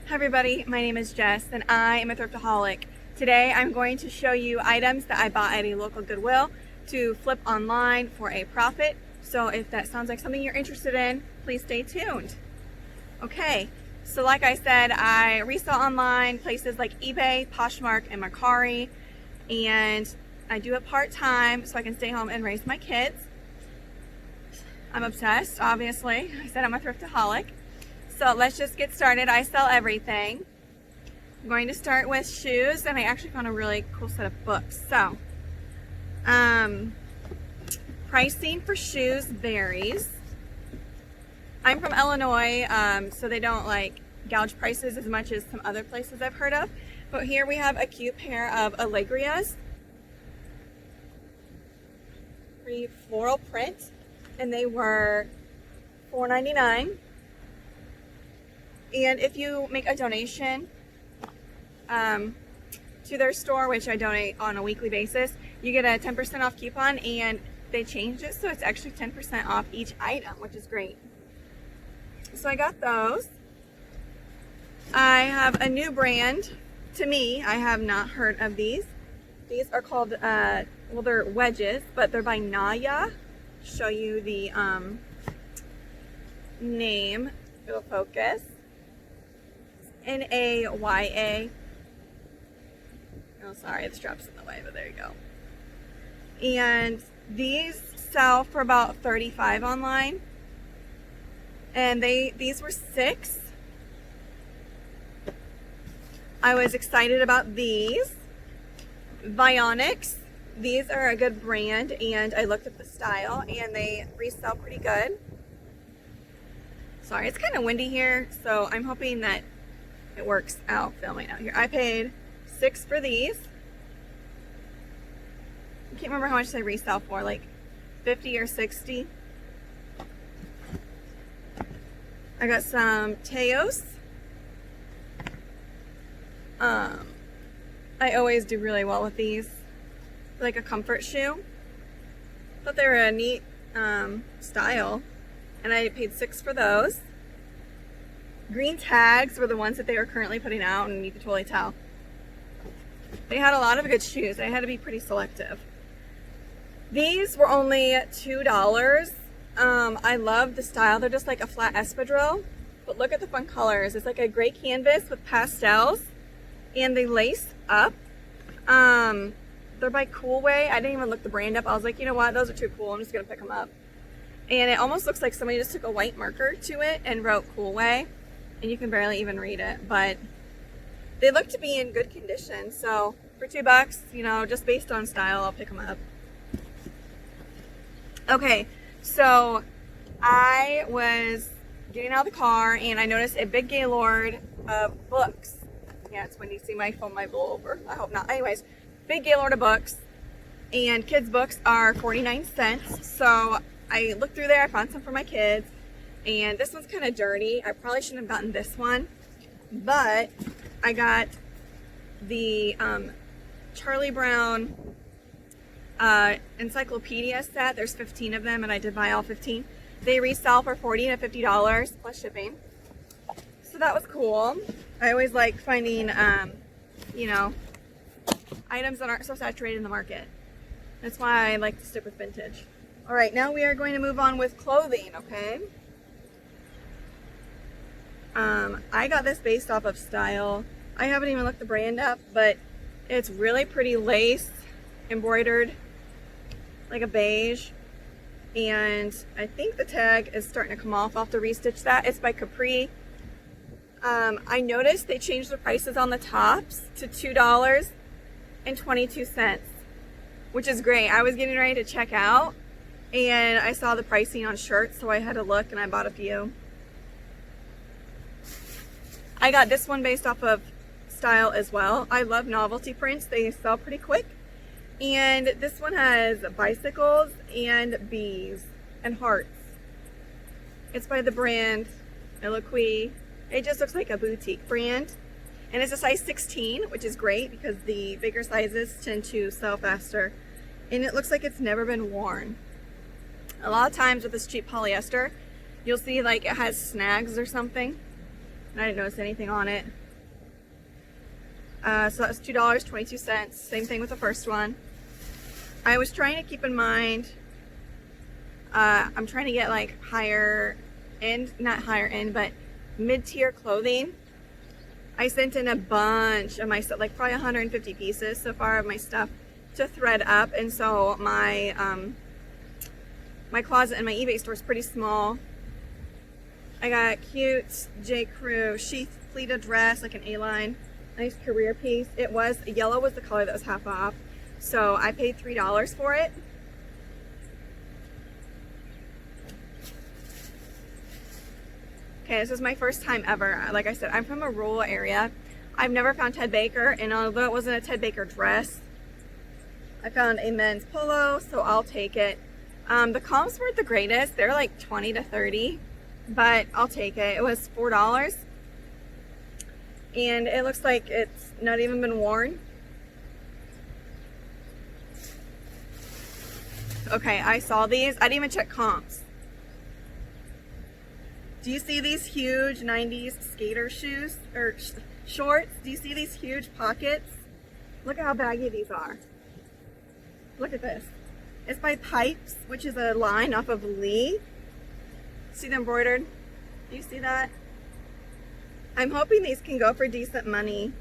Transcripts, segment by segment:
Hi everybody, my name is Jess and I am a thriftaholic. Today I'm going to show you items that I bought at a local Goodwill to flip online for a profit. So if that sounds like something you're interested in, please stay tuned. Okay, so like I said, I resell online places like eBay, Poshmark, and Mercari, and I do it part-time so I can stay home and raise my kids. I'm obsessed, obviously. I said I'm a thriftaholic. So let's just get started. I sell everything. I'm going to start with shoes, and I actually found a really cool set of books. So, pricing for shoes varies. I'm from Illinois, so they don't like gouge prices as much as some other places I've heard of. But here we have a cute pair of Allegrias. Pretty floral print, and they were $4.99. And if you make a donation to their store, which I donate on a weekly basis, you get a 10% off coupon, and they changed it so it's actually 10% off each item, which is great. So I got those. I have a new brand. To me, I have not heard of these. These are called, well, they're wedges, but they're by Naya. Show you the name. It'll focus. Naya. Oh, sorry, the strap's in the way, but there you go. And these sell for about $35 online. And these were $6. I was excited about these. Vionics. These are a good brand, and I looked at the style, and they resell pretty good. Sorry, it's kind of windy here, so I'm hoping that it works out filming out here. I paid $6 for these. I can't remember how much they resell for, like 50 or 60. I got some Teos. I always do really well with these. Like a comfort shoe. Thought they were a neat style, and I paid $6 for those. Green tags were the ones that they were currently putting out, and you could totally tell. They had a lot of good shoes. I had to be pretty selective. These were only $2. I love the style. They're just like a flat espadrille, but look at the fun colors. It's like a gray canvas with pastels, and they lace up. They're by Cool Way. I didn't even look the brand up. I was like, you know what? Those are too cool. I'm just going to pick them up. And it almost looks like somebody just took a white marker to it and wrote Cool Way. And you can barely even read it, but they look to be in good condition. So for $2, you know, just based on style, I'll pick them up. Okay, so I was getting out of the car and I noticed a big gaylord of books. Yeah, it's when you see my phone might blow over. I hope not. Anyways, big gaylord of books, and kids' books are 49 cents. So I looked through there. I found some for my kids. And this one's kind of dirty. I probably shouldn't have gotten this one, but I got the Charlie Brown Encyclopedia set. There's 15 of them, and I did buy all 15. They resell for $40 to $50 plus shipping. So that was cool. I always like finding, you know, items that aren't so saturated in the market. That's why I like to stick with vintage. All right, now we are going to move on with clothing, okay? I got this based off of style. I haven't even looked the brand up, but it's really pretty lace, embroidered, like a beige. And I think the tag is starting to come off. I'll have to restitch that. It's by Capri. I noticed they changed the prices on the tops to $2.22, which is great. I was getting ready to check out, and I saw the pricing on shirts, so I had to look, and I bought a few. I got this one based off of style as well. I love novelty prints. They sell pretty quick. And this one has bicycles and bees and hearts. It's by the brand Eloquii. It just looks like a boutique brand. And it's a size 16, which is great because the bigger sizes tend to sell faster. And it looks like it's never been worn. A lot of times with this cheap polyester, you'll see like it has snags or something. and I didn't notice anything on it. So that was $2.22. Same thing with the first one. I was trying to keep in mind, I'm trying to get like higher end, not higher end, but mid-tier clothing. I sent in a bunch of my stuff, like probably 150 pieces so far of my stuff to ThredUP, and so my my closet and my eBay store is pretty small. I got a cute J. Crew sheath pleated dress, like an A-line, nice career piece. It was yellow was the color that was half off, so I paid $3 for it. Okay, this is my first time ever. Like I said, I'm from a rural area. I've never found Ted Baker, and although it wasn't a Ted Baker dress, I found a men's polo, so I'll take it. The comps weren't the greatest. They're like 20 to 30, but I'll take it. It was $4, and it looks like it's not even been worn. Okay, I saw these. I didn't even check comps. Do you see these huge 90s skater shoes or shorts? Do you see these huge pockets? Look at how baggy these are. Look at this. It's by Pipes, which is a line off of Lee. See them embroidered? Do you see that? I'm hoping these can go for decent money.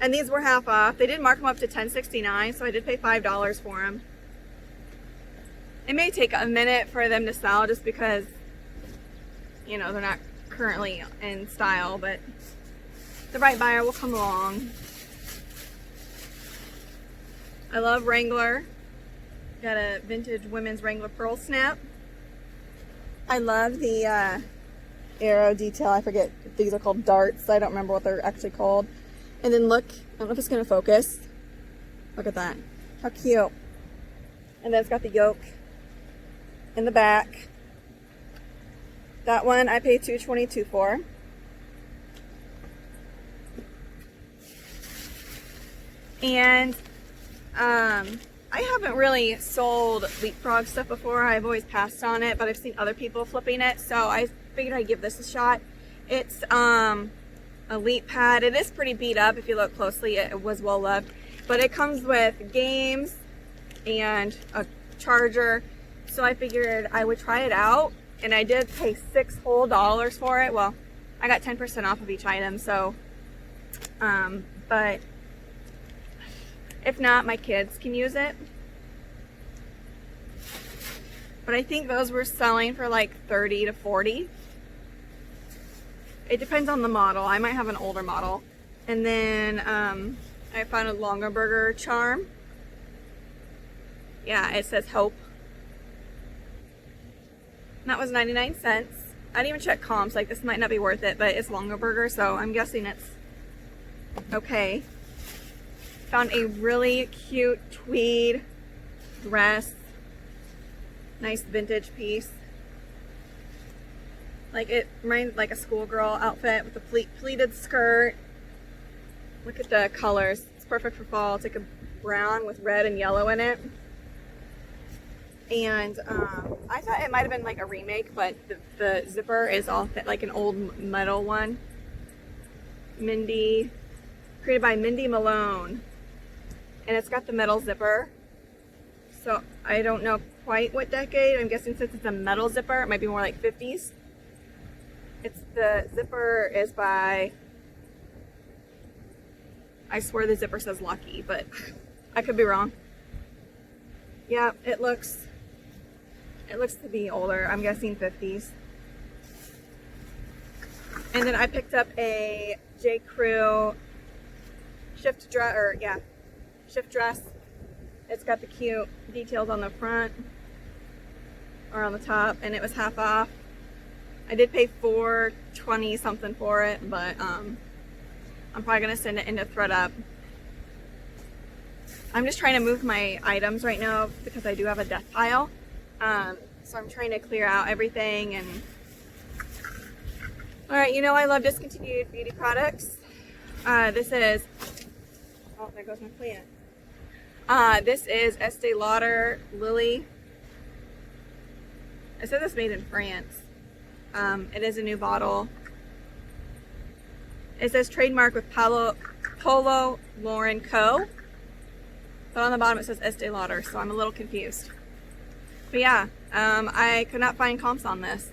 And these were half off. They did mark them up to $10.69, so I did pay $5 for them. It may take a minute for them to sell just because, you know, they're not currently in style, but the right buyer will come along. I love Wrangler. Got a vintage women's Wrangler pearl snap. I love the arrow detail. I forget if these are called darts. I don't remember what they're actually called. And then look, I don't know if it's going to focus. Look at that. How cute. And then it's got the yoke in the back. That one I paid $2.22 for. And I haven't really sold leapfrog stuff before. I've always passed on it, but I've seen other people flipping it, so I figured I'd give this a shot. It's a leap pad. It is pretty beat up if you look closely. It was well loved, but it comes with games and a charger, so I figured I would try it out, and I did pay $6 whole for it. Well, I got 10% off of each item, so but if not, my kids can use it. But I think those were selling for like 30 to 40. It depends on the model. I might have an older model. And then I found a Longaberger Charm. Yeah, it says Hope. And that was 99 cents. I didn't even check comps. Like, this might not be worth it, but it's Longaberger, so I'm guessing it's okay. Found a really cute tweed dress. Nice vintage piece. Like, it reminds like a schoolgirl outfit with a pleated skirt. Look at the colors. It's perfect for fall. It's like a brown with red and yellow in it. And I thought it might have been like a remake, but the zipper is all like an old metal one. Mindy, created by Mindy Malone. And it's got the metal zipper. So I don't know quite what decade. I'm guessing since it's a metal zipper, it might be more like 50s. The zipper is by, I swear the zipper says Lucky, but I could be wrong. Yeah, it looks to be older. I'm guessing 50s. And then I picked up a J. Crew shift dress. It's got the cute details on the front or on the top, and it was half off. I did pay $4.20 something for it, but I'm probably gonna send it into ThredUP. I'm just trying to move my items right now because I do have a death pile. So I'm trying to clear out everything. And all right, you know I love discontinued beauty products. This is, oh, there goes my plant. This is Estee Lauder Lily. It says it's made in France. It is a new bottle. It says trademark with Polo Lauren Co. But on the bottom it says Estee Lauder, so I'm a little confused. But yeah, I could not find comps on this.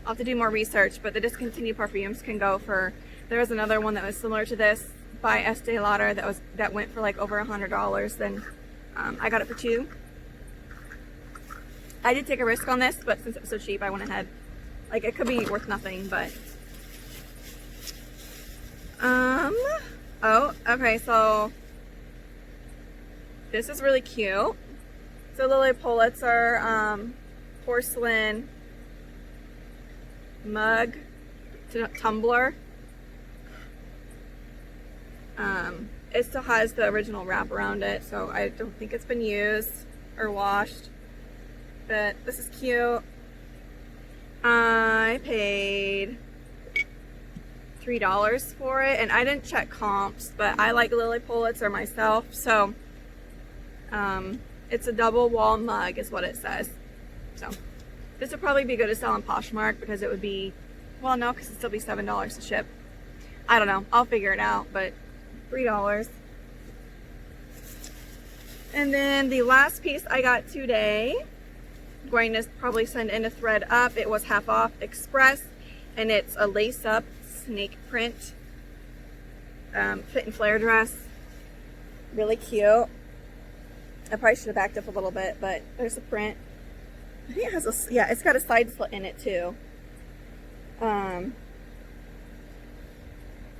I'll have to do more research, but the discontinued perfumes can go for, there was another one that was similar to this by Estee Lauder that went for like over $100. Then I got it for $2. I did take a risk on this, but since it was so cheap, I went ahead. Like, it could be worth nothing, but oh, okay, so this is really cute. So Lily Pulitzer porcelain mug tumbler. It still has the original wrap around it, so I don't think it's been used or washed. But this is cute. I paid $3 for it, and I didn't check comps, but I like Lily Pulitzer myself, so it's a double wall mug is what it says. So this would probably be good to sell on Poshmark because it would be, well, no, because it'd still be $7 to ship. I don't know, I'll figure it out, but $3. And then the last piece I got today, I'm going to probably send in a ThredUP. It was half off express, and it's a lace up snake print fit and flare dress. Really cute. I probably should have backed up a little bit, but there's the print. I think it has a, yeah, it's got a side slit in it too. And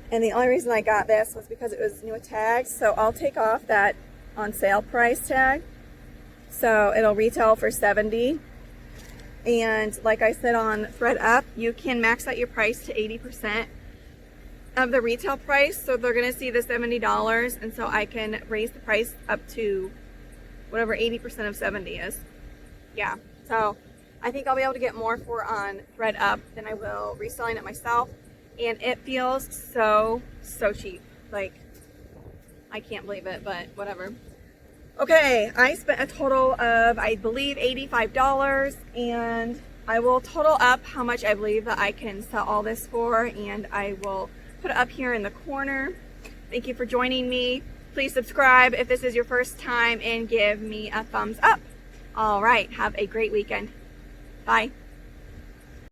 the only reason I got this was because it was new with tags, so I'll take off that on sale price tag. So it'll retail for $70. And like I said on ThredUP, you can max out your price to 80% of the retail price. So they're gonna see the $70, and so I can raise the price up to whatever 80% of 70 is. Yeah, so I think I'll be able to get more for on ThredUP than I will reselling it myself. And it feels so cheap. Like, I can't believe it, but whatever. Okay, I spent a total of, I believe, $85, and I will total up how much I believe that I can sell all this for, and I will put it up here in the corner. Thank you for joining me. Please subscribe if this is your first time, and give me a thumbs up. All right, have a great weekend. Bye.